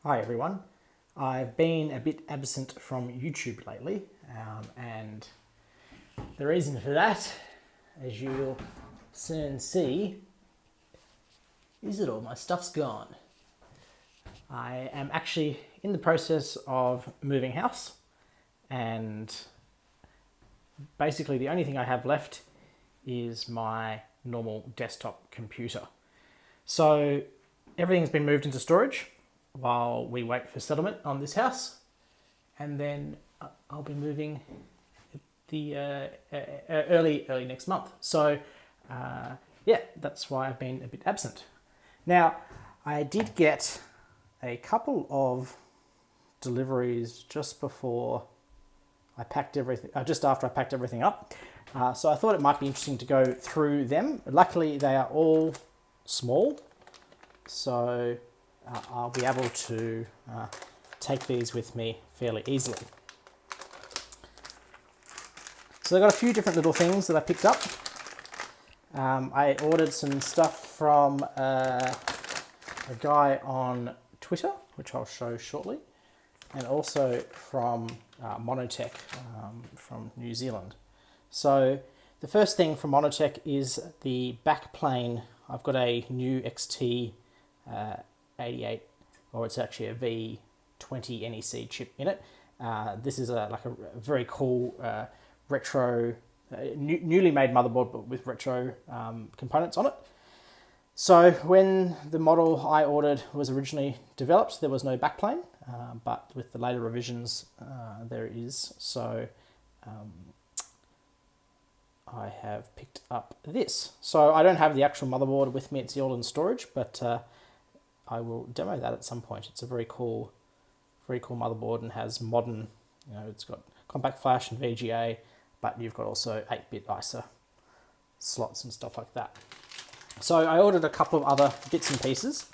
Hi everyone. I've been a bit absent from YouTube lately, and the reason for that, as you'll soon see, is that all my stuff's gone. I am actually in the process of moving house, and basically the only thing I have left is my normal desktop computer. So everything's been moved into storage while we wait for settlement on this house, and then I'll be moving the early next month. So yeah, that's why I've been a bit absent. Now, I did get a couple of deliveries just before I packed everything, just after I packed everything up. So I thought it might be interesting to go through them. Luckily, they are all small, so I'll be able to take these with me fairly easily. So I've got a few different little things that I picked up. I ordered some stuff from a guy on Twitter, which I'll show shortly, and also from Monotec from New Zealand. So the first thing from Monotec is the backplane. I've got a new XT 88, or it's actually a V20 NEC chip in it. This is like a very cool retro, newly made motherboard, but with retro components on it. So when the model I ordered was originally developed, there was no backplane, but with the later revisions, there is. So I have picked up this. So I don't have the actual motherboard with me, it's all in storage, but I will demo that at some point. It's a very cool motherboard and has modern, it's got compact flash and VGA, but you've got also 8-bit ISA slots and stuff like that. So I ordered a couple of other bits and pieces.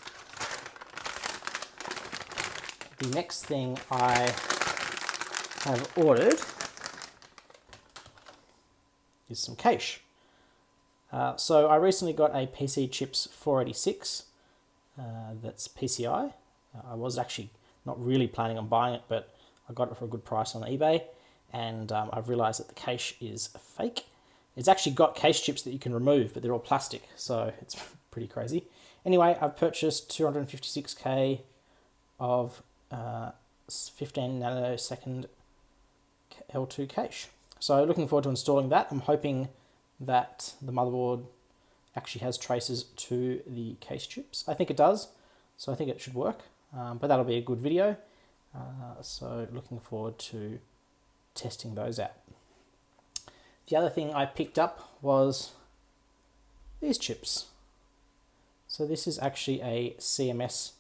The next thing I have ordered is some cache. So I recently got a PC Chips 486 that's PCI. I was actually not really planning on buying it, but I got it for a good price on eBay, and I've realized that the cache is fake. It's actually got cache chips that you can remove, but they're all plastic, so it's pretty crazy. Anyway, I've purchased 256K of 15 nanosecond L2 cache. So looking forward to installing that. I'm hoping that the motherboard actually has traces to the case chips. I think it does, so I think it should work, but that'll be a good video. So looking forward to testing those out. The other thing I picked up was these chips. So this is actually a CMS,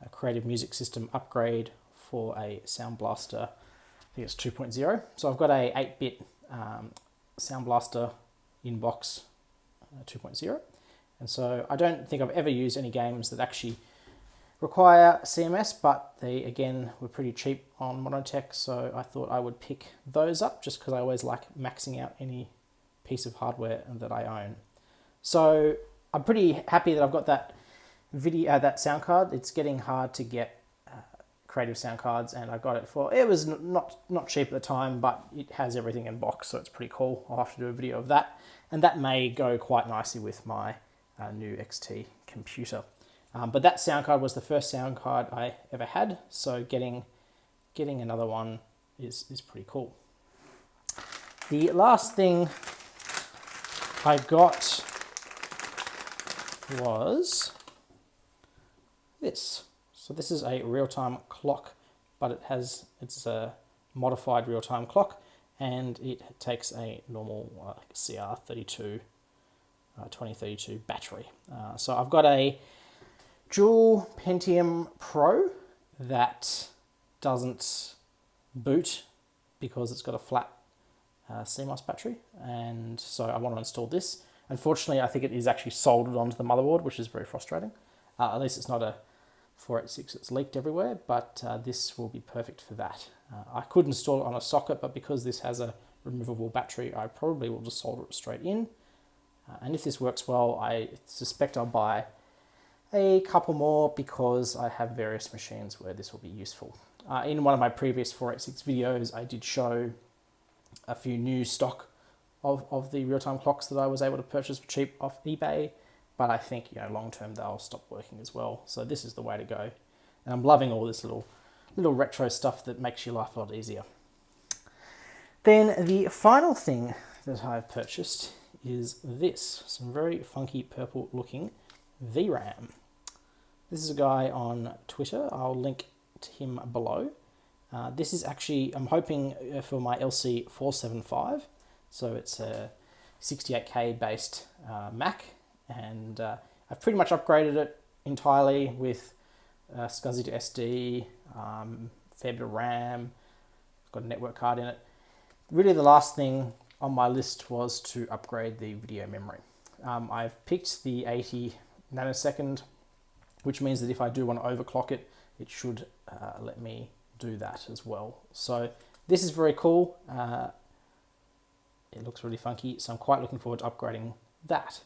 a Creative Music System upgrade for a Sound Blaster. I think it's 2.0. So I've got a 8-bit Sound Blaster inbox 2.0. And so I don't think I've ever used any games that actually require CMS, but they, again, were pretty cheap on Monotec, so I thought I would pick those up just because I always like maxing out any piece of hardware that I own. So I'm pretty happy that I've got that that sound card. It's getting hard to get creative sound cards, and I got it for, it was not cheap at the time, but it has everything in box, so it's pretty cool. I'll have to do a video of that, and that may go quite nicely with my new XT computer. But that sound card was the first sound card I ever had, so getting another one is pretty cool. The last thing I got was this. So this is a RealTime Clock, but it's a modified RealTime Clock, and it takes a normal CR32 2032 battery. So I've got a dual Pentium Pro that doesn't boot because it's got a flat CMOS battery, and so I want to install this. Unfortunately, I think it is actually soldered onto the motherboard, which is very frustrating. At least it's not a 486 that's leaked everywhere, but this will be perfect for that. I could install it on a socket, but because this has a removable battery, I probably will just solder it straight in. And if this works well, I suspect I'll buy a couple more because I have various machines where this will be useful. In one of my previous 486 videos, I did show a few new stock of the real-time clocks that I was able to purchase for cheap off eBay, but I think long term they'll stop working as well. So this is the way to go, and I'm loving all this little retro stuff that makes your life a lot easier. Then the final thing that I've purchased is this, some very funky purple looking Vram. This is a guy on Twitter. I'll link to him below. This is actually, I'm hoping for my LC475. So it's a 68K based Mac, and I've pretty much upgraded it entirely with SCSI to SD, fair bit of RAM, I've got a network card in it. Really the last thing on my list was to upgrade the video memory. I've picked the 80 nanosecond, which means that if I do want to overclock it, it should let me do that as well. So this is very cool. It looks really funky, so I'm quite looking forward to upgrading that.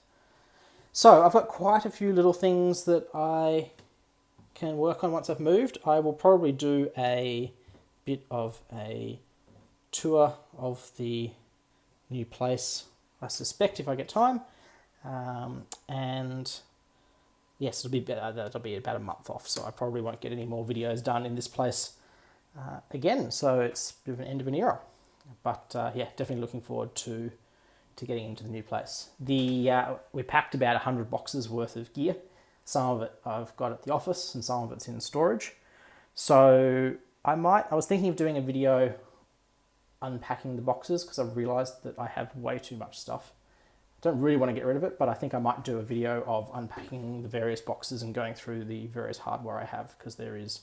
So I've got quite a few little things that I can work on once I've moved. I will probably do a bit of a tour of the new place, I suspect, if I get time. And yes, that'll be about a month off, so I probably won't get any more videos done in this place again. So it's a bit of an end of an era. But yeah, definitely looking forward to getting into the new place. We packed about 100 boxes worth of gear. Some of it I've got at the office and some of it's in storage. So I was thinking of doing a video unpacking the boxes because I've realized that I have way too much stuff. I don't really want to get rid of it, but I think I might do a video of unpacking the various boxes and going through the various hardware I have, because there is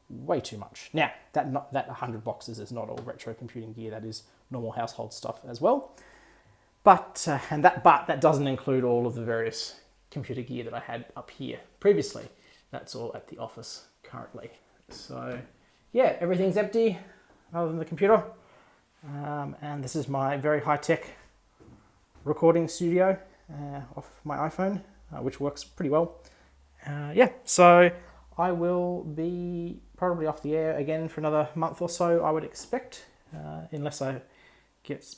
way too much. Now, that 100 boxes is not all retro computing gear, that is normal household stuff as well. But that doesn't include all of the various computer gear that I had up here previously. That's all at the office currently. So yeah, everything's empty other than the computer. And this is my very high-tech recording studio off my iPhone, which works pretty well. Yeah, so I will be probably off the air again for another month or so, I would expect, unless I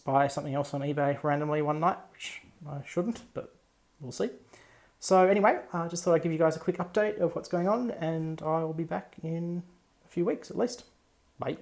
buy something else on eBay randomly one night, which I shouldn't, but we'll see. So anyway, I just thought I'd give you guys a quick update of what's going on, and I'll be back in a few weeks at least. Bye.